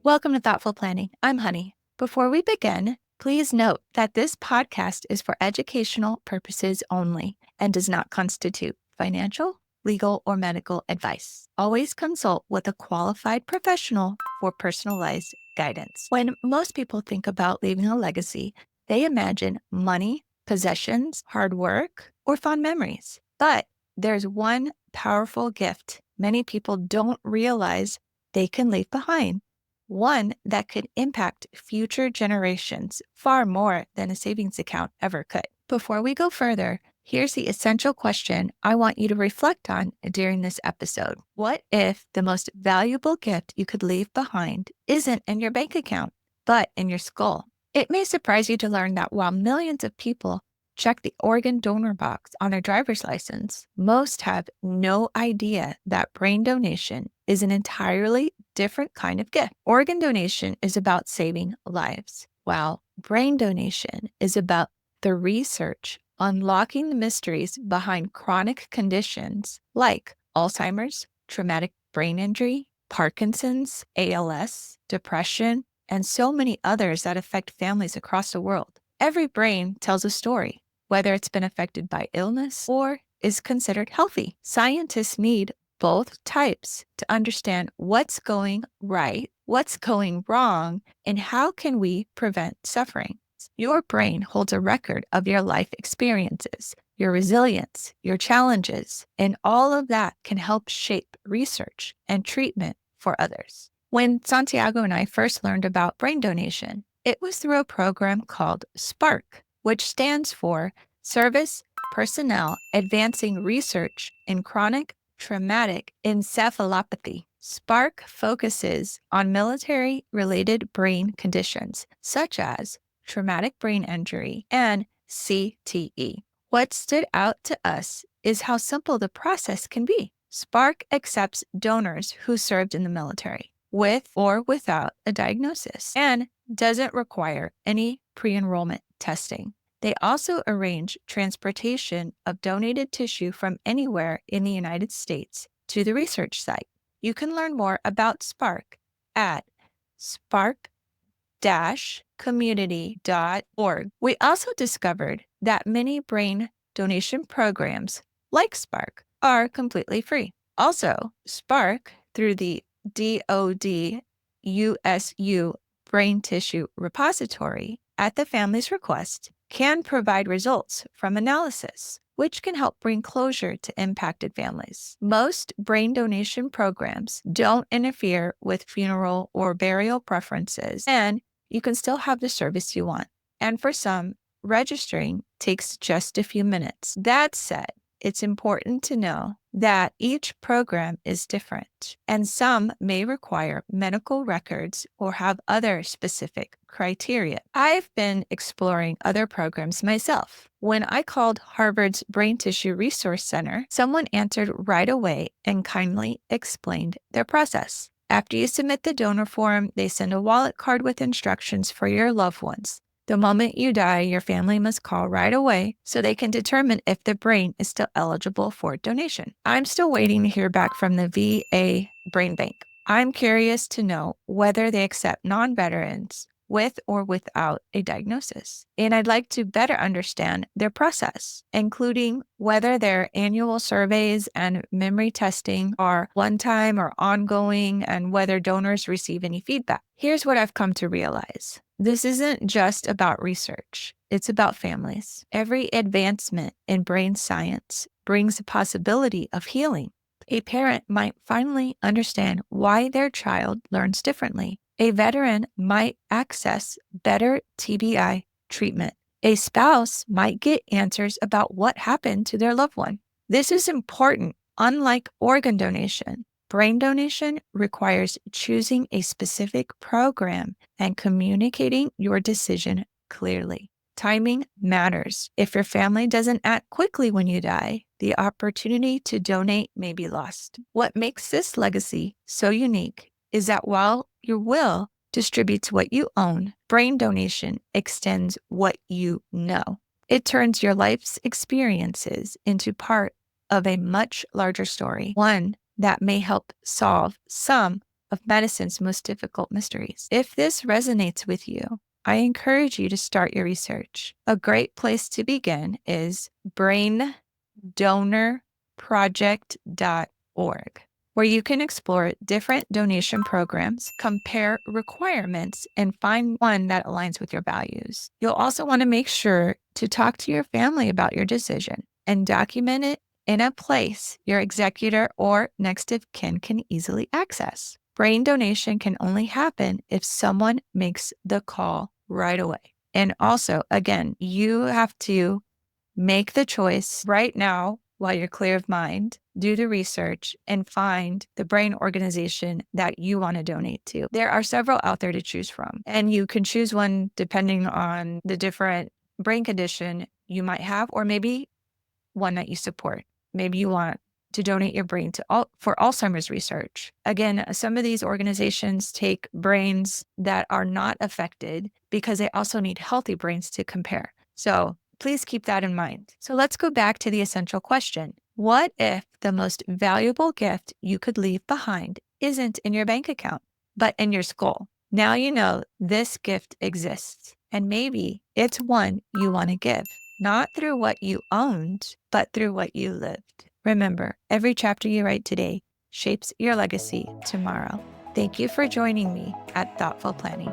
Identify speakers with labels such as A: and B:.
A: Welcome to Thoughtful Planning. I'm Honey. Before we begin, please note that this podcast is for educational purposes only and does not constitute financial, legal, or medical advice. Always consult with a qualified professional for personalized guidance. When most people think about leaving a legacy, they imagine money, possessions, hard work, or fond memories. But there's one powerful gift many people don't realize they can leave behind. One that could impact future generations far more than a savings account ever could. Before we go further, here's the essential question I want you to reflect on during this episode. What if the most valuable gift you could leave behind isn't in your bank account, but in your skull? It may surprise you to learn that while millions of people check the organ donor box on their driver's license, most have no idea that brain donation is an entirely different kind of gift. Organ donation is about saving lives, while brain donation is about the research unlocking the mysteries behind chronic conditions like Alzheimer's, traumatic brain injury, Parkinson's, ALS, depression, and so many others that affect families across the world. Every brain tells a story, whether it's been affected by illness or is considered healthy. Scientists need both types to understand what's going right, what's going wrong, and how can we prevent suffering. Your brain holds a record of your life experiences, your resilience, your challenges, and all of that can help shape research and treatment for others. When Santiago and I first learned about brain donation, it was through a program called SPARK, which stands for Service Personnel Advancing Research in Chronic Traumatic Encephalopathy. SPARK focuses on military-related brain conditions such as traumatic brain injury and CTE. What stood out to us is how simple the process can be. SPARK accepts donors who served in the military, with or without a diagnosis, and doesn't require any pre-enrollment testing. They also arrange transportation of donated tissue from anywhere in the United States to the research site. You can learn more about SPARK at spark-community.org. We also discovered that many brain donation programs, like SPARK, are completely free. Also, SPARK, through the DoD USU Brain Tissue Repository, at the family's request, can provide results from analysis, which can help bring closure to impacted families. Most brain donation programs don't interfere with funeral or burial preferences, and you can still have the service you want. And for some, registering takes just a few minutes. That said, it's important to know that each program is different, and some may require medical records or have other specific criteria. I've been exploring other programs myself. When I called Harvard's Brain Tissue Resource Center, someone answered right away and kindly explained their process. After you submit the donor form, they send a wallet card with instructions for your loved ones. The moment you die, your family must call right away so they can determine if the brain is still eligible for donation. I'm still waiting to hear back from the VA Brain Bank. I'm curious to know whether they accept non-veterans with or without a diagnosis. And I'd like to better understand their process, including whether their annual surveys and memory testing are one-time or ongoing, and whether donors receive any feedback. Here's what I've come to realize. This isn't just about research. It's about families. Every advancement in brain science brings the possibility of healing. A parent might finally understand why their child learns differently. A veteran might access better TBI treatment. A spouse might get answers about what happened to their loved one. This is important. Unlike organ donation, brain donation requires choosing a specific program and communicating your decision clearly. Timing matters. If your family doesn't act quickly when you die, the opportunity to donate may be lost. What makes this legacy so unique is that while your will distributes what you own, brain donation extends what you know. It turns your life's experiences into part of a much larger story, one that may help solve some of medicine's most difficult mysteries. If this resonates with you, I encourage you to start your research. A great place to begin is braindonorproject.org, where you can explore different donation programs, compare requirements, and find one that aligns with your values. You'll also want to make sure to talk to your family about your decision and document it in a place your executor or next of kin can easily access. Brain donation can only happen if someone makes the call right away. And also, again, you have to make the choice right now while you're clear of mind, do the research, and find the brain organization that you want to donate to. There are several out there to choose from, and you can choose one depending on the different brain condition you might have, or maybe one that you support. Maybe you want to donate your brain for Alzheimer's research. Again, some of these organizations take brains that are not affected because they also need healthy brains to compare. So please keep that in mind. So let's go back to the essential question. What if the most valuable gift you could leave behind isn't in your bank account, but in your skull? Now you know this gift exists, and maybe it's one you want to give, not through what you owned, but through what you lived. Remember, every chapter you write today shapes your legacy tomorrow. Thank you for joining me at Thoughtful Planning.